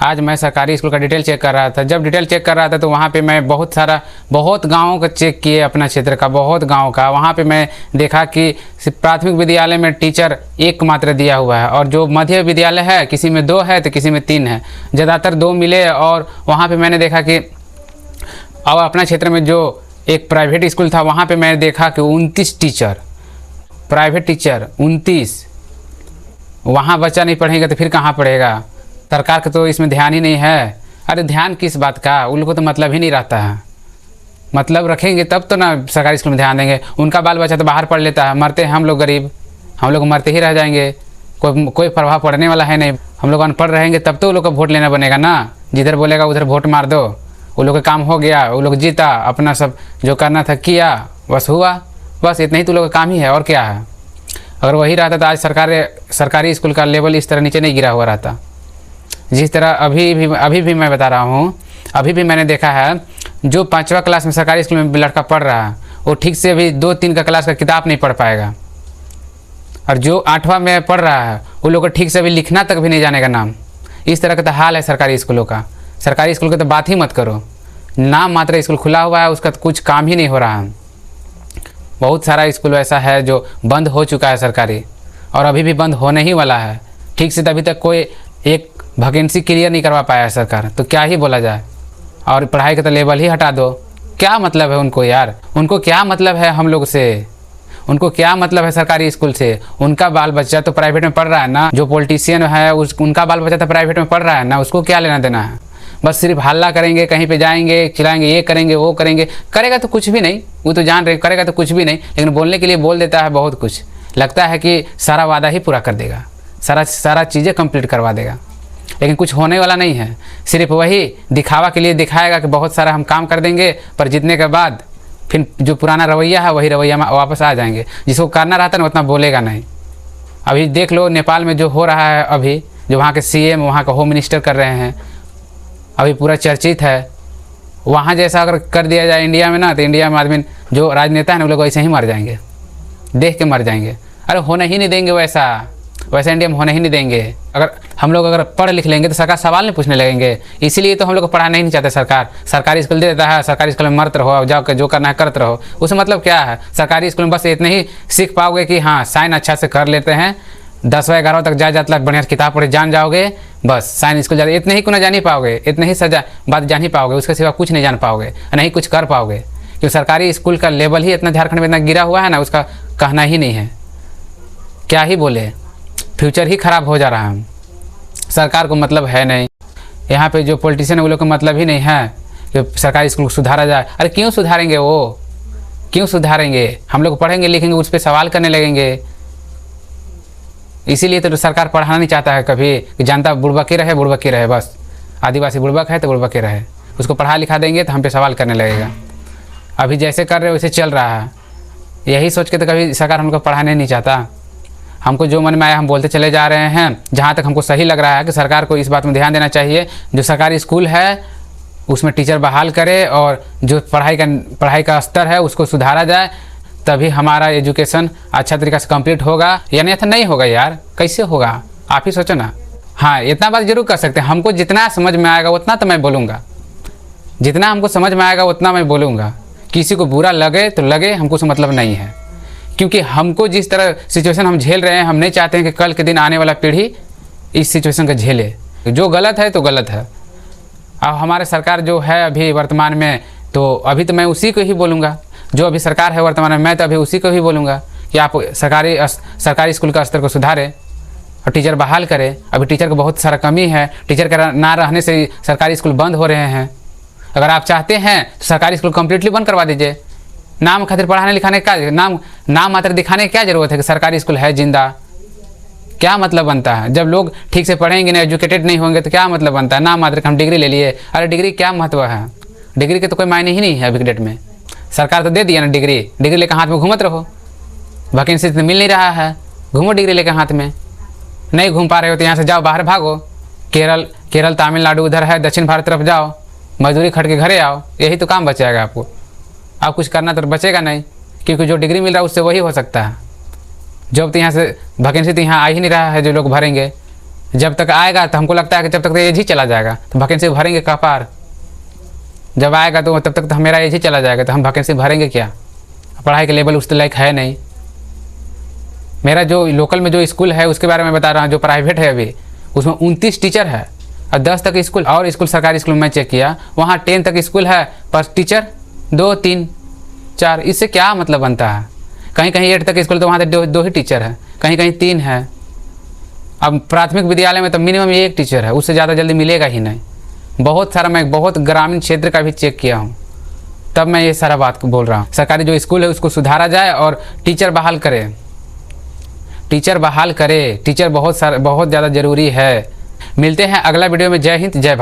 आज मैं सरकारी स्कूल का डिटेल चेक कर रहा था। जब डिटेल चेक कर रहा था तो वहाँ पे मैं बहुत गाँवों का चेक किए, अपना क्षेत्र का बहुत गाँव का। वहाँ पे मैं देखा कि प्राथमिक विद्यालय में टीचर एक मात्र दिया हुआ है, और जो मध्य विद्यालय है किसी में 2 है तो किसी में 3 है, ज़्यादातर 2 मिले। और वहाँ पर मैंने देखा कि और अपना क्षेत्र में जो एक प्राइवेट स्कूल था वहाँ पे मैंने देखा कि 29 टीचर, प्राइवेट टीचर 29। वहाँ बच्चा नहीं पढ़ेगा तो फिर कहाँ पढ़ेगा? सरकार का तो इसमें ध्यान ही नहीं है। अरे ध्यान किस बात का, उन लोगों को तो मतलब ही नहीं रहता है। मतलब रखेंगे तब तो ना सरकारी स्कूल में ध्यान देंगे। उनका बाल बच्चा तो बाहर पढ़ लेता है, मरते हैं हम लोग गरीब, हम लोग मरते ही रह जाएंगे, कोई प्रभाव पड़ने वाला है नहीं। हम लोग अनपढ़ रहेंगे तब तो वो लोग को वोट लेना बनेगा ना। जिधर बोलेगा उधर वोट मार दो, वो लोग का काम हो गया, वो लोग जीता, अपना सब जो करना था किया, बस हुआ, बस इतना ही तो लोग का काम ही है, और क्या है। अगर वही रहता तो आज सरकारी स्कूल का लेवल इस तरह नीचे नहीं गिरा हुआ रहता। जिस तरह अभी भी मैं बता रहा हूँ, अभी भी मैंने देखा है जो 5वां क्लास में सरकारी स्कूल में लड़का पढ़ रहा है वो ठीक से अभी 2-3 का क्लास का किताब नहीं पढ़ पाएगा, और जो 8वां में पढ़ रहा है वो लोग को ठीक से अभी लिखना तक भी नहीं जानेगा नाम। इस तरह का तो हाल है सरकारी स्कूलों का। सरकारी स्कूल की तो बात ही मत करो, नाम मात्र स्कूल खुला हुआ है, उसका तो कुछ काम ही नहीं हो रहा है। बहुत सारा स्कूल ऐसा है जो बंद हो चुका है सरकारी, और अभी भी बंद होने ही वाला है ठीक से। तभी तक कोई एक वैकेंसी क्लियर नहीं करवा पाया है सरकार, तो क्या ही बोला जाए। और पढ़ाई का तो लेवल ही हटा दो, क्या मतलब है उनको यार? उनको क्या मतलब है हम लोग से? उनको क्या मतलब है सरकारी स्कूल से? उनका बाल बच्चा तो प्राइवेट में पढ़ रहा है ना। जो पॉलिटिशियन है उनका बाल बच्चा तो प्राइवेट में पढ़ रहा है ना, उसको क्या लेना देना है? बस सिर्फ हल्ला करेंगे, कहीं पे जाएंगे, चिल्लाएंगे, ये करेंगे वो करेंगे। करेगा तो कुछ भी नहीं, वो तो जान रहे, करेगा तो कुछ भी नहीं, लेकिन बोलने के लिए बोल देता है बहुत कुछ। लगता है कि सारा वादा ही पूरा कर देगा, सारा चीज़ें कंप्लीट करवा देगा, लेकिन कुछ होने वाला नहीं है। सिर्फ वही दिखावा के लिए दिखाएगा कि बहुत सारा हम काम कर देंगे, पर जीतने के बाद फिर जो पुराना रवैया है वही रवैया में वापस आ जाएंगे। जिसको करना रहता है ना उतना बोलेगा नहीं। अभी देख लो नेपाल में जो हो रहा है, अभी जो वहाँ के CM, वहाँ का होम मिनिस्टर कर रहे हैं, अभी पूरा चर्चित है। वहाँ जैसा अगर कर दिया जाए इंडिया में ना, तो इंडिया में आदमी जो राजनेता है ना वो लोग ऐसे ही मर जाएंगे, देख के मर जाएंगे। अरे होने ही नहीं देंगे वैसा इंडिया में होने ही नहीं देंगे। अगर हम लोग पढ़ लिख लेंगे तो सरकार सवाल नहीं पूछने लगेंगे। इसीलिए तो हम लोग को पढ़ाना ही नहीं चाहते सरकार। सरकारी स्कूल दे देता है, सरकारी स्कूल में मरते रहो, जाओ जो करना है करते रहो। उसमें मतलब क्या है? सरकारी स्कूल में बस इतने ही सीख पाओगे कि हाँ साइन अच्छा से कर लेते हैं, 10वां 11वां तक जाता बढ़िया किताब पढ़े जान जाओगे, बस साइन स्कूल जाते, इतने ही को ना जान ही पाओगे, इतने ही सजा बात जान ही पाओगे, उसके सिवा कुछ नहीं जान पाओगे, नहीं कुछ कर पाओगे। क्योंकि सरकारी स्कूल का लेवल ही इतना झारखंड में इतना गिरा हुआ है ना, उसका कहना ही नहीं है। क्या ही बोले, फ्यूचर ही खराब हो जा रहा है। सरकार को मतलब है नहीं, यहाँ पे जो पॉलिटिशियन है वो लोग को मतलब ही नहीं है कि सरकारी स्कूल को सुधारा जाए। अरे क्यों सुधारेंगे वो, क्यों सुधारेंगे? हम लोग पढ़ेंगे लिखेंगे, उस पर सवाल करने लगेंगे। इसीलिए तो सरकार पढ़ाना नहीं चाहता है कभी, कि जनता बुड़बक ही रहे, बस आदिवासी बुड़बक है तो बुड़बक ही रहे। उसको पढ़ा लिखा देंगे तो हम पे सवाल करने लगेगा। अभी जैसे कर रहे वैसे चल रहा है। यही सोच के तो कभी सरकार हमको पढ़ाने नहीं चाहता। हमको जो मन में आया हम बोलते चले जा रहे हैं। जहाँ तक हमको सही लग रहा है कि सरकार को इस बात में ध्यान देना चाहिए, जो सरकारी स्कूल है उसमें टीचर बहाल करे, और जो पढ़ाई का स्तर है उसको सुधारा जाए, तभी हमारा एजुकेशन अच्छा तरीक़ा से कंप्लीट होगा। या नहीं तो नहीं होगा यार, कैसे होगा आप ही सोचो ना। हाँ, इतना बात जरूर कर सकते हैं, हमको जितना समझ में आएगा उतना तो मैं बोलूँगा, जितना हमको समझ में आएगा उतना मैं बोलूँगा। किसी को बुरा लगे तो लगे, हमको उससे मतलब नहीं है। क्योंकि हमको जिस तरह सिचुएशन हम झेल रहे हैं, हम नहीं चाहते हैं कि कल के दिन आने वाला पीढ़ी इस सिचुएशन को झेले। जो गलत है तो गलत है। अब हमारे सरकार जो है अभी वर्तमान में, तो अभी तो मैं उसी को ही बोलूँगा। जो अभी सरकार है वर्तमान में, मैं तो अभी उसी को ही बोलूँगा कि आप सरकारी स्कूल का स्तर को सुधारें और टीचर बहाल करें। अभी टीचर को बहुत सारा कमी है, टीचर का ना रहने से सरकारी स्कूल बंद हो रहे हैं। अगर आप चाहते हैं तो सरकारी स्कूल कम्प्लीटली बंद करवा दीजिए। नाम खातिर पढ़ाने लिखाने का नाम मात्र दिखाने की क्या ज़रूरत है कि सरकारी स्कूल है जिंदा? क्या मतलब बनता है? जब लोग ठीक से पढ़ेंगे नहीं, एजुकेटेड नहीं होंगे तो क्या मतलब बनता है? नाम मात्र हम डिग्री ले लिए। अरे डिग्री क्या महत्व है? डिग्री के तो कोई मायने ही नहीं है अभी के डेट में। सरकार तो दे दिया ना डिग्री लेकर हाथ में घूमत रहो। वैकेंसी तो मिल नहीं रहा है, घूमो डिग्री लेकर हाथ में। नहीं घूम पा रहे हो तो यहाँ से जाओ, बाहर भागो। केरल तमिलनाडु उधर है, दक्षिण भारत तरफ जाओ, मजदूरी खट के घरे आओ। यही तो काम बचेगा आपको। आप कुछ करना तो बचेगा नहीं, क्योंकि जो डिग्री मिल रहा है उससे वही हो सकता है। जॉब तो यहाँ से वैकेंसी तो यहाँ आ ही नहीं रहा है जो लोग भरेंगे। जब तक आएगा तो हमको लगता है कि जब तक तो एज ही चला जाएगा, तो वैकेंसी भरेंगे कहाँ पार। जब आएगा तो तब तक तो मेरा एज ही चला जाएगा, तो हम वैकेंसी भरेंगे क्या। पढ़ाई के लेवल उस लायक है नहीं। मेरा जो लोकल में जो स्कूल है उसके बारे में बता रहा हूँ, जो प्राइवेट है अभी, उसमें 29 टीचर है और 10 तक स्कूल। और स्कूल सरकारी स्कूल में चेक किया, वहाँ 10 तक स्कूल है पर टीचर 2, 3, 4। इससे क्या मतलब बनता है। कहीं कहीं 8 तक स्कूल तो वहाँ तक 2 ही टीचर है, कहीं कहीं 3 है। अब प्राथमिक विद्यालय में तो मिनिमम 1 टीचर है, उससे ज़्यादा जल्दी मिलेगा ही नहीं। बहुत सारा, मैं बहुत ग्रामीण क्षेत्र का भी चेक किया हूँ, तब मैं ये सारा बात बोल रहा हूँ। सरकारी जो स्कूल है उसको सुधारा जाए और टीचर बहाल करे, टीचर बहाल करे। टीचर बहुत ज़्यादा ज़रूरी है। मिलते हैं अगला वीडियो में। जय हिंद, जय भारत।